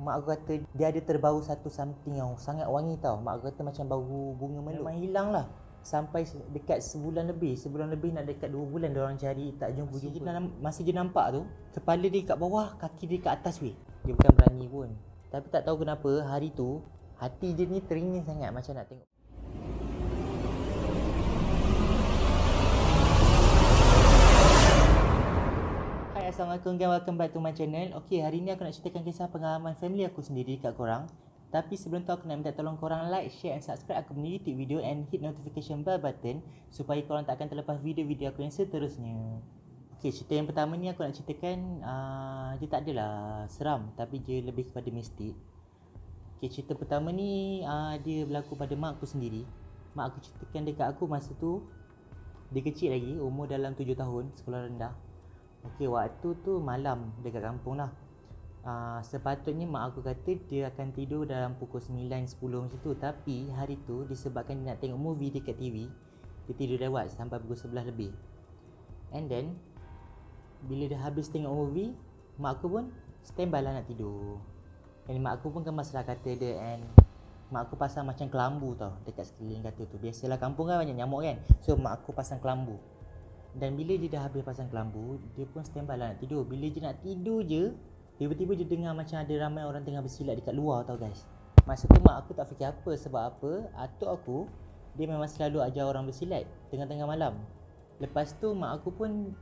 mak aku kata dia ada terbau satu something yang sangat wangi tau. Mak aku kata macam bau bunga meluk. Memang hilang lah. Sampai dekat sebulan lebih nak dekat 2 bulan diorang cari tak jumpa-jumpa. Masih je nampak tu, kepala dia kat bawah, kaki dia kat atas weh. Dia bukan berani pun. Tapi tak tahu kenapa hari tu hati dia ni teringin sangat macam nak tengok. Hai, Assalamualaikum guys, welcome back to my channel. Okay, hari ni aku nak ceritakan kisah pengalaman family aku sendiri kat korang. Tapi sebelum tu aku nak minta tolong korang like, share and subscribe aku punya YouTube video and hit notification bell button supaya korang tak akan terlepas video-video aku yang seterusnya. Okay, cerita yang pertama ni aku nak ceritakan dia tak adalah seram tapi dia lebih kepada mistik. Okay, cerita pertama ni dia berlaku pada mak aku sendiri. Mak aku ceritakan dekat aku masa tu dia kecil lagi, umur dalam 7 tahun, sekolah rendah. Okey, waktu tu malam dekat kampung lah. Sepatutnya mak aku kata dia akan tidur dalam pukul 9-10 macam tu. Tapi hari tu disebabkan dia nak tengok movie dekat TV, dia tidur lewat sampai pukul 11 lebih. And then bila dia habis tengok movie, mak aku pun standby lah nak tidur. And mak aku pun kemas lah kata dia, and mak aku pasang macam kelambu tau dekat sekeliling kata tu. Biasalah kampung kan banyak nyamuk kan. So mak aku pasang kelambu. Dan bila dia dah habis pasang kelambu, dia pun standby lah nak tidur. Bila dia nak tidur je, tiba-tiba dia dengar macam ada ramai orang tengah bersilat dekat luar tau guys. Masa tu mak aku tak fikir apa, sebab apa, atuk aku dia memang selalu ajar orang bersilat tengah-tengah malam. Lepas tu mak aku pun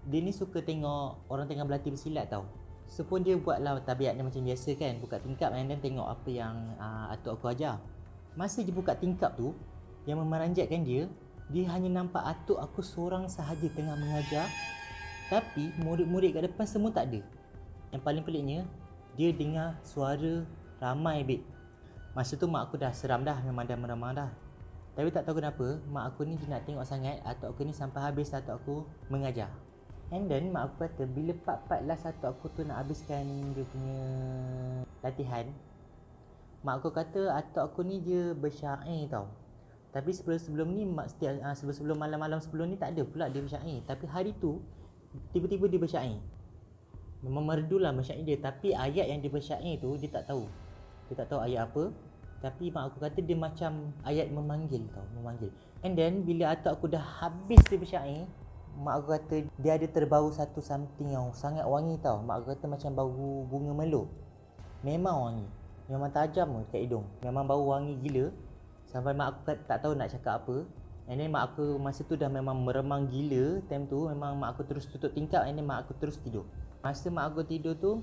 dia ni suka tengok orang tengah berlatih bersilat tau. So pun dia buat lah tabiat dia macam biasa kan, buka tingkap and then tengok apa yang atuk aku ajar. Masa dia buka tingkap tu, yang memanjatkan dia hanya nampak atuk aku seorang sahaja tengah mengajar. Tapi murid-murid kat depan semua tak ada. Yang paling peliknya, dia dengar suara ramai babe. Masa tu mak aku dah seram dah, memang dah meremang dah. Tapi tak tahu kenapa, mak aku ni dia nak tengok sangat atuk aku ni sampai habis atuk aku mengajar. And then mak aku kata bila part-part last atuk aku tu nak habiskan dia punya latihan, mak aku kata atuk aku ni dia bersyair tau. Tapi sebelum ni sebelum malam-malam sebelum ni tak ada pula dia bersyair. Tapi hari tu tiba-tiba dia bersyair. Memang merdulah bersyair dia, tapi ayat yang dia bersyair tu dia tak tahu. Dia tak tahu ayat apa. Tapi mak aku kata dia macam ayat memanggil tau, memanggil. And then bila atuk aku dah habis dia bersyair, mak aku kata dia ada terbau satu something yang sangat wangi tau. Mak aku kata macam bau bunga meluk. Memang wangi. Memang tajam dekat hidung. Memang bau wangi gila. Sampai mak aku tak tahu nak cakap apa. And then mak aku masa tu dah memang meremang gila. Time tu memang mak aku terus tutup tingkap. And then mak aku terus tidur. Masa mak aku tidur tu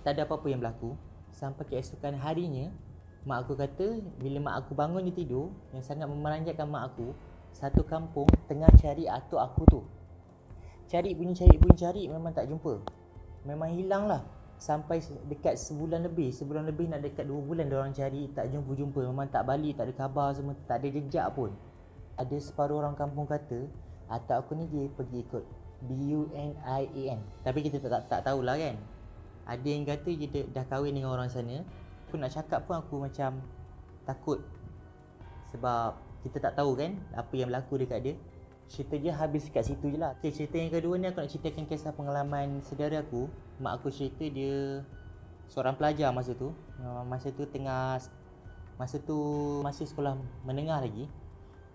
tak ada apa-apa yang berlaku. Sampai keesokan harinya, mak aku kata bila mak aku bangun dia tidur, yang sangat memeranjatkan mak aku, satu kampung tengah cari atuk aku tu. Cari cari memang tak jumpa. Memang hilang lah. Sampai dekat sebulan lebih nak dekat 2 bulan diorang cari tak jumpa-jumpa. Memang tak balik, tak ada khabar semua, tak ada jejak pun. Ada separuh orang kampung kata atuk aku ni dia pergi ikut BUNIAN. Tapi kita tak tahulah kan. Ada yang kata dia dah kahwin dengan orang sana. Aku nak cakap pun aku macam takut, sebab kita tak tahu kan apa yang berlaku dekat dia. Cerita je habis kat situ je lah. Okay, cerita yang kedua ni aku nak ceritakan kisah pengalaman saudara aku. Mak aku cerita dia seorang pelajar masa tu. Masa tu masih sekolah menengah lagi.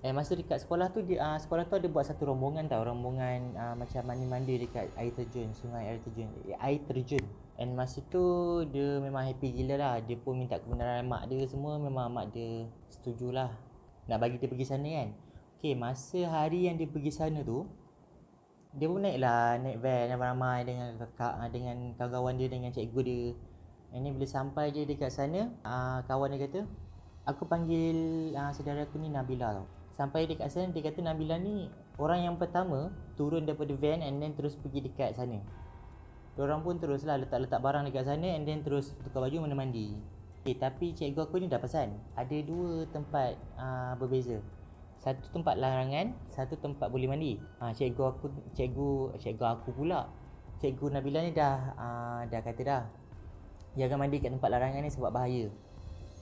Masa dekat sekolah tu sekolah tu ada buat satu rombongan tau. Rombongan macam mandi-mandi dekat air terjun, sungai air terjun. And masa tu dia memang happy gila lah. Dia pun minta kebenaran mak dia semua. Memang mak dia setujulah nak bagi dia pergi sana kan. Okay, masa hari yang dia pergi sana tu, dia pun naik van ramai-ramai dengan kawan-kawan dia, dengan cikgu dia. Ini bila sampai je dekat sana, kawan dia kata, aku panggil saudara aku ni Nabila tau. Sampai dekat sana dia kata Nabila ni orang yang pertama turun daripada van and then terus pergi dekat sana. Diorang pun teruslah letak-letak barang dekat sana and then terus tukar baju mandi. Okay, tapi cikgu aku ni dah pesan ada 2 tempat berbeza. Satu tempat larangan, satu tempat boleh mandi. Cikgu aku pula. Cikgu Nabila ni dah kata dah, jangan mandi kat tempat larangan ni sebab bahaya.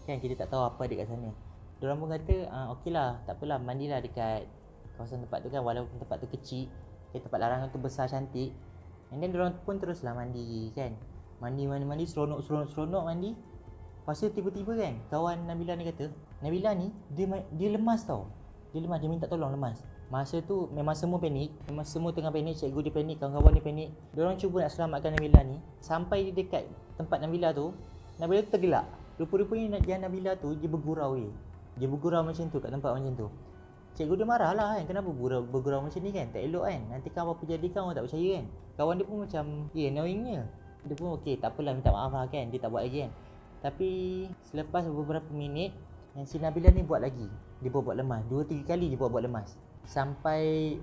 Kan kita tak tahu apa dekat sana. Diorang pun kata okeylah, tak apalah, mandilah dekat kawasan tempat tu kan, walaupun tempat tu kecil. Tempat larangan tu besar cantik. And then diorang pun teruslah mandi kan. Mandi seronok mandi. Lepas tu tiba-tiba kan kawan Nabila ni kata, Nabila ni dia lemas tau. Dia lemas, dia minta tolong lemas. Masa tu memang semua panik, memang semua tengah panik, cikgu dia panik, kawan-kawan dia panik. Diorang cuba nak selamatkan Nabila ni. Sampai dia dekat tempat Nabila tu, Nabila tu tergelak. Rupa-rupanya yang Nabila tu dia bergurau Dia bergurau macam tu kat tempat macam tu. Cikgu dia marah lah kan, kenapa bergurau macam ni kan, tak elok kan, nanti kan apa-apa jadi kan orang tak percaya kan. Kawan dia pun macam annoyingnya. Dia pun okey tak apalah, minta maaf lah kan, dia tak buat lagi kan. Tapi selepas beberapa minit, yang si Nabila ni buat lagi. Dia buat lemas, 2-3 kali dia buat lemas. Sampai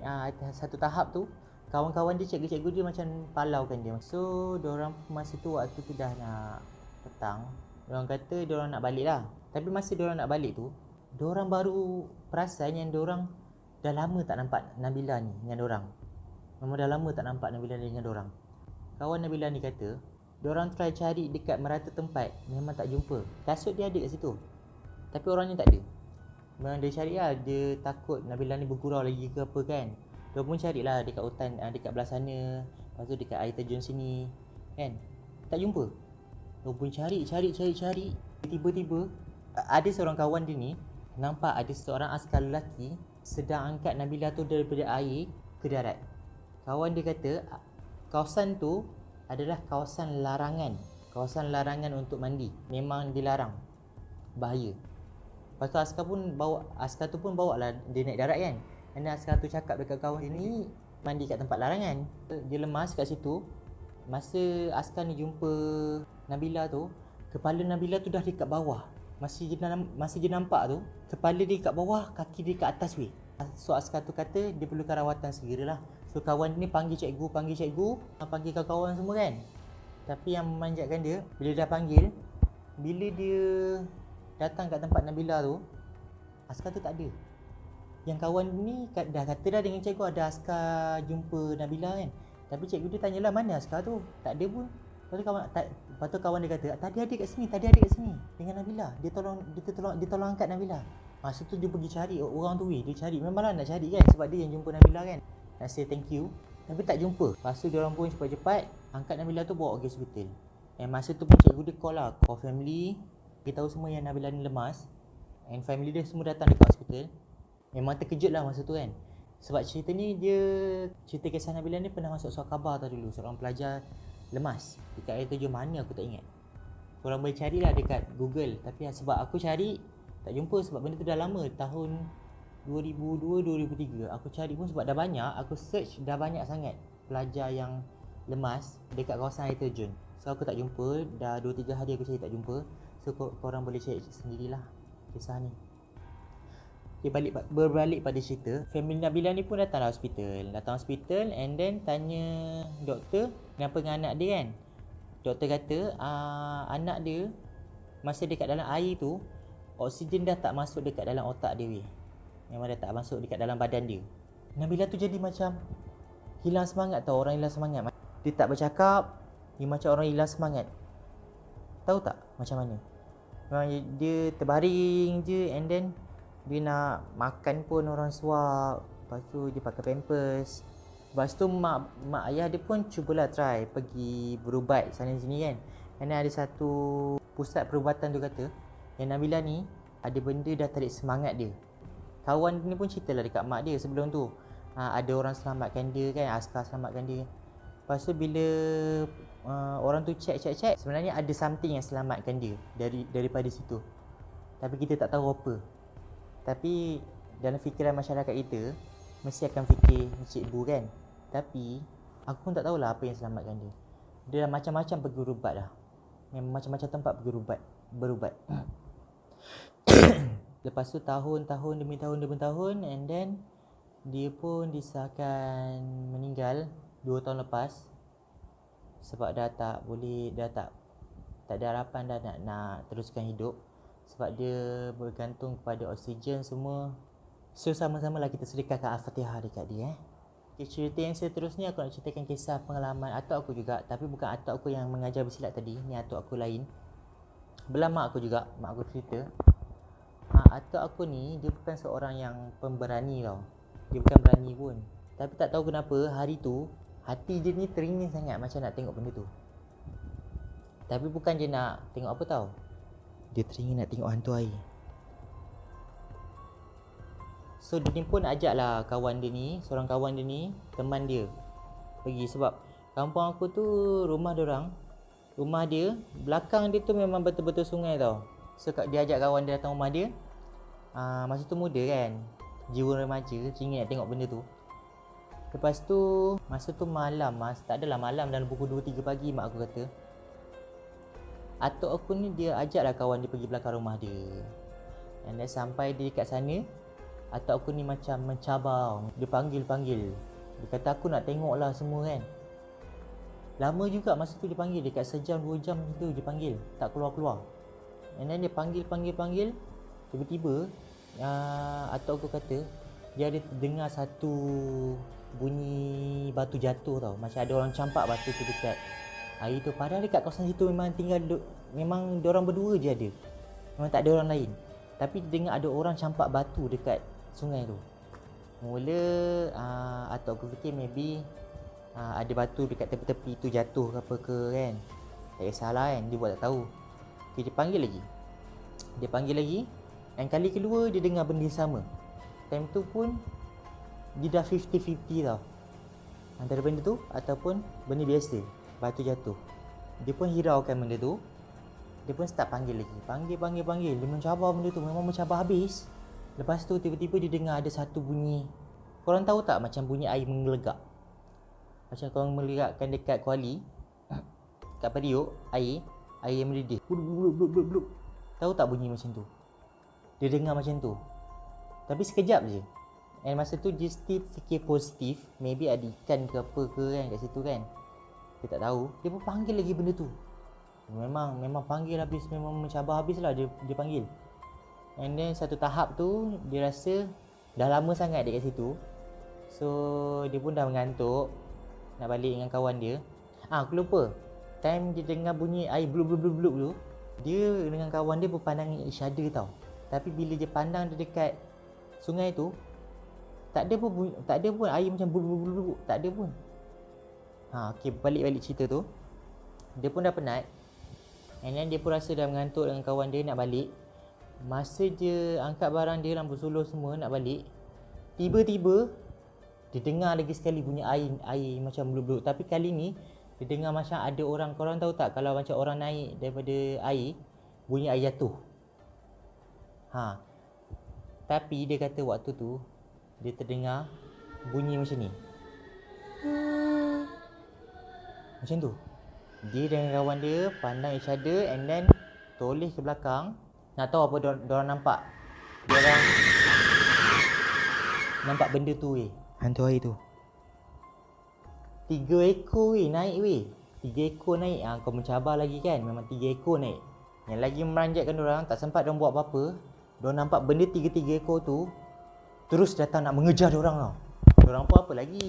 satu tahap tu kawan-kawan dia, cikgu-cikgu dia macam palaukan dia. So diorang masa tu waktu tu dah nak petang. Diorang kata diorang nak balik lah. Tapi masa diorang nak balik tu, diorang baru perasan yang diorang dah lama tak nampak Nabila ni dengan diorang. Memang dah lama tak nampak Nabila ni dengan diorang. Kawan Nabila ni kata diorang try cari dekat merata tempat, memang tak jumpa. Kasut dia ada kat situ, tapi orangnya tak ada. Memang dia cari lah, dia takut Nabila ni bergurau lagi ke apa kan. Dia pun carilah dekat hutan, dekat belah sana, lepas tu dekat air terjun sini kan, tak jumpa. Dia pun cari. Tiba-tiba ada seorang kawan dia ni nampak ada seorang askar lelaki sedang angkat Nabila tu daripada air ke darat. Kawan dia kata kawasan tu adalah kawasan larangan. Kawasan larangan untuk mandi. Memang dilarang, bahaya. Lepas tu askar tu pun bawa lah dia naik darat kan. Dan askar tu cakap dekat kawan dia ni mandi kat tempat larangan. Dia lemas kat situ. Masa askar ni jumpa Nabila tu, kepala Nabila tu dah dekat bawah. Masih je nampak tu, kepala dia kat bawah, kaki dia kat atas weh. So askar tu kata dia perlukan rawatan segeralah. So kawan ni panggil cikgu, panggil kawan-kawan semua kan. Tapi yang memanjatkan dia, bila dah panggil, bila dia datang kat tempat Nabila tu, askar tu tak ada. Yang kawan ni dah kata dah dengan cikgu ada askar jumpa Nabila kan. Tapi cikgu dia tanyalah mana askar tu, tak ada pun. Lepas tu kawan dia kata tadi ada kat sini dengan Nabila. Dia tolong angkat Nabila. Masa tu dia pergi cari orang tu weh. Dia cari, memanglah nak cari kan, sebab dia yang jumpa Nabila kan. Nak say thank you, tapi tak jumpa. Lepas tu diorang pun cepat-cepat angkat Nabila tu bawa pergi hospital. Masa tu pun cikgu dia call family, beritahu semua yang Nabila ni lemas. And family dia semua datang dekat hospital. Memang terkejut lah masa tu kan. Sebab cerita kisah Nabila ni pernah masuk surat khabar tau dulu. Seorang pelajar lemas dekat air terjun mana aku tak ingat. Korang boleh carilah dekat Google. Tapi sebab aku cari tak jumpa, sebab benda tu dah lama, tahun 2002-2003. Aku cari pun sebab dah banyak, aku search dah banyak sangat pelajar yang lemas dekat kawasan air terjun. So aku tak jumpa, dah 2-3 hari aku cari tak jumpa. So korang boleh cari sendirilah kisah ni. Okay, berbalik pada cerita, family Nabila ni pun datang hospital and then tanya doktor kenapa dengan anak dia kan. Doktor kata anak dia masa dekat dalam air tu, oksigen dah tak masuk dekat dalam otak dia weh. Memang dah tak masuk dekat dalam badan dia. Nabila tu jadi macam hilang semangat tau, orang hilang semangat. Dia tak bercakap, dia macam orang hilang semangat. Tahu tak macam mana? Memang dia terbaring je, and then dia nak makan pun orang suap. Lepas tu dia pakai pampers. Lepas tu mak ayah dia pun cubalah try pergi berubat sana sini kan. Dan ada satu pusat perubatan tu kata yang Nabila ni ada benda dah tarik semangat dia. Kawan ni pun ceritalah dekat mak dia sebelum tu, ada orang selamatkan dia kan, askar selamatkan dia. Lepas tu bila orang tu check, sebenarnya ada something yang selamatkan dia daripada situ. Tapi kita tak tahu apa. Tapi dalam fikiran masyarakat kita mesti akan fikir cikgu kan. Tapi aku pun tak tahulah apa yang selamatkan dia. Dia dah macam-macam pergi berubat dah. Memang macam-macam tempat pergi berubat. Lepas tu tahun demi tahun, and then dia pun disahkan meninggal 2 tahun lepas. Sebab dah tak ada harapan dah nak teruskan hidup. Sebab dia bergantung kepada oksigen semua. So sama-samalah kita sedekahkan Al-Fatihah dekat dia. Okay, cerita yang seterusnya aku nak ceritakan kisah pengalaman atuk aku juga. Tapi bukan atuk aku yang mengajar bersilat tadi. Ni atuk aku lain. Belah mak aku juga. Mak aku cerita atuk aku ni dia bukan seorang yang pemberani tau. Dia bukan berani pun. Tapi tak tahu kenapa hari tu hati dia ni teringin sangat macam nak tengok benda tu. Tapi bukan je nak tengok apa tau, dia teringin nak tengok hantu air. So dia ni pun ajak lah kawan dia ni, seorang kawan dia ni, teman dia pergi. Sebab kampung aku tu rumah dia belakang dia tu memang betul-betul sungai tau. So dia ajak kawan dia datang rumah dia. Masa tu muda kan, jiwa remaja, teringin nak tengok benda tu. Lepas tu masa tu malam, tak adalah malam, dalam pukul 2-3 pagi mak aku kata. Atuk aku ni dia ajak lah kawan dia pergi belakang rumah dia. And then sampai dia dekat sana, atuk aku ni macam mencabar. Dia panggil. Dia kata aku nak tengok lah semua kan. Lama juga masa tu dia panggil, dekat sejam 2 jam tu dia panggil, tak keluar-keluar. And then dia panggil. Tiba-tiba atuk aku kata dia ada dengar satu bunyi batu jatuh tau. Macam ada orang campak batu tu dekat air tu. Padahal dekat kawasan situ memang memang diorang berdua je ada, memang tak ada orang lain. Tapi dia dengar ada orang campak batu dekat sungai tu. Mula atuk aku fikir maybe ada batu dekat tepi-tepi tu jatuh ke apa ke kan. Tak kisahlah kan, dia buat tak tahu. Okay, dia panggil lagi. Dan kali kedua dia dengar benda sama. Time tu pun dia dah 50-50 tau, antara benda tu ataupun benda biasa, batu jatuh. Dia pun hiraukan benda tu. Dia pun start panggil lagi. Panggil. Dia mencabar benda tu, memang mencabar habis. Lepas tu tiba-tiba dia dengar ada satu bunyi. Korang tahu tak macam bunyi air menggelegak? Macam korang melerakkan dekat kuali, kat periuk, air yang mendidih. Blub. Tahu tak bunyi macam tu? Dia dengar macam tu. Tapi sekejap je. And masa tu dia still fikir positif, maybe ada ikan ke apa ke kan kat situ kan. Dia tak tahu. Dia pun panggil lagi benda tu. Memang panggil habis, memang mencabar habis lah dia panggil. And then satu tahap tu dia rasa dah lama sangat dekat situ. So dia pun dah mengantuk, nak balik dengan kawan dia. Aku lupa, time dia dengar bunyi air blub tu, dia dengan kawan dia berpandangan each other tau. Tapi bila dia pandang dia dekat sungai tu, tak ada pun air macam blub, tak ada pun. Okay, balik cerita tu. Dia pun dah penat. And then dia pun rasa dah mengantuk dengan kawan dia nak balik. Masa dia angkat barang dia, lampu suluh semua nak balik, tiba-tiba dia dengar lagi sekali bunyi air macam blub. Tapi kali ni dia dengar macam ada orang. Korang tahu tak kalau macam orang naik daripada air, bunyi air jatuh. Tapi dia kata waktu tu dia terdengar bunyi macam ni. Macam tu. Dia dengan kawan dia pandang each other and then toleh ke belakang. Nak tahu apa diorang nampak? Diorang nampak benda tu hantu air tu. 3 ekor naik 3 ekor naik. Kau mencabar lagi kan, memang 3 ekor naik. Yang lagi meranjatkan diorang, tak sempat diorang buat apa-apa. Diorang nampak benda 3 ekor tu terus datang nak mengejar diorang tau. Diorang pun apa lagi,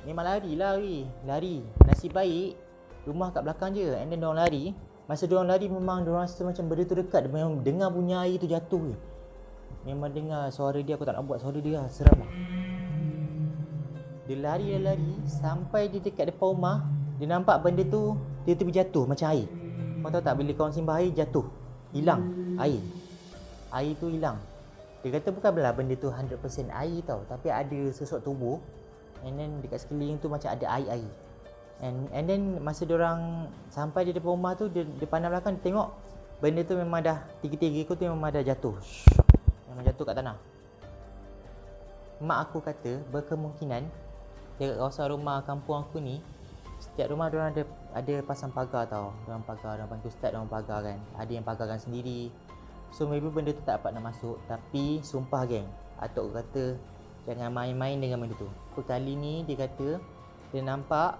memang larilah lari. Nasib baik rumah kat belakang je. And then diorang lari. Masa diorang lari memang diorang rasa macam benda tu dekat. Dia memang dengar bunyi air tu jatuh memang dengar suara dia. Aku tak nak buat suara dia lah, seram lah. Dia lari sampai dia dekat depan rumah. Dia nampak benda tu tiba-tiba jatuh macam air. Kau tahu tak, bila kau simbah air jatuh, hilang air tu hilang. Dia kata bukanlah benda tu 100% air tau, tapi ada sesuatu tubuh. And then dekat sekeliling tu macam ada air. And then masa diorang sampai di depan rumah tu, dia pandang belakang, dia tengok benda tu memang dah 3 ekor tu memang dah jatuh. Memang jatuh kat tanah. Mak aku kata berkemungkinan dekat kawasan rumah kampung aku ni, setiap rumah diorang ada pasang pagar tau. Diorang panggil ustaz, diorang pagar kan. Ada yang pagarkan sendiri. So maybe benda tu tak dapat nak masuk. Tapi sumpah geng, atuk kata jangan main-main dengan benda tu. Kali ni dia kata dia nampak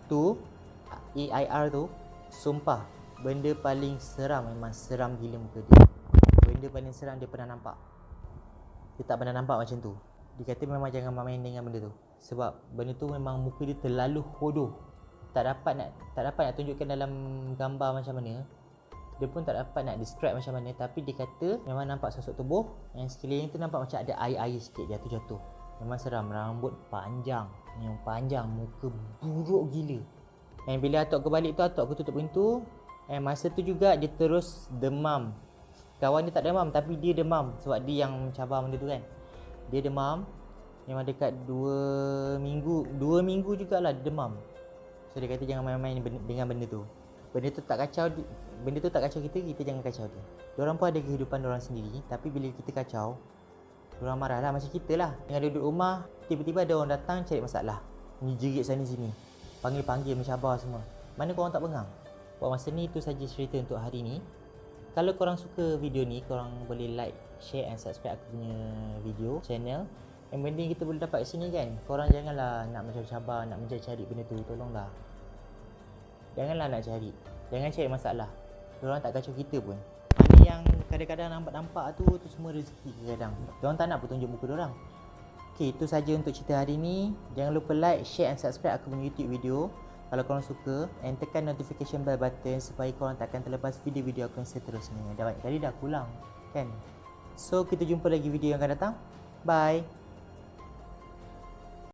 tu AIR tu. Sumpah benda paling seram, memang seram gila muka dia. Benda paling seram dia pernah nampak. Dia tak pernah nampak macam tu. Dia kata memang jangan main dengan benda tu. Sebab benda tu memang muka dia terlalu hodoh. Tak dapat nak tunjukkan dalam gambar macam mana. Dia pun tak dapat nak describe macam mana. Tapi dia kata memang nampak sosok tubuh. Yang sekeliling tu nampak macam ada air sikit jatuh. Memang seram. Rambut panjang, memang panjang. Muka buruk gila. And bila atuk aku balik tu, atuk aku tutup pintu. And masa tu juga dia terus demam. Kawan dia tak demam tapi dia demam sebab dia yang mencabar benda tu kan. Dia demam memang dekat 2 minggu jugalah dia demam. So dia kata jangan main-main dengan benda tu. Benda tu tak kacau kita, kita jangan kacau dia. Diorang pun ada kehidupan diorang sendiri, tapi bila kita kacau, diorang marah lah macam kita lah. Dengan duduk rumah, tiba-tiba ada orang datang cari masalah. Ni jerit sana sini, panggil-panggil, mencabar semua. Mana korang tak bengang? Buat masa ni, itu saja cerita untuk hari ni. Kalau korang suka video ni, korang boleh like, share and subscribe aku punya video, channel. Yang penting kita boleh dapat kat sini kan. Korang janganlah nak mencabar, nak mencari benda tu, tolonglah. Janganlah nak cari. Jangan cari masalah. Diorang tak kacau kita pun. Mana yang kadang-kadang nampak-nampak tu semua rezeki kadang. Diorang tak nak pun tunjuk muka diorang. Okay, itu saja untuk cerita hari ni. Jangan lupa like, share and subscribe aku punya YouTube video kalau korang suka, and tekan notification bell button supaya korang takkan terlepas video-video aku yang seterusnya. Dah banyak kali dah aku ulang kan. So kita jumpa lagi video yang akan datang. Bye.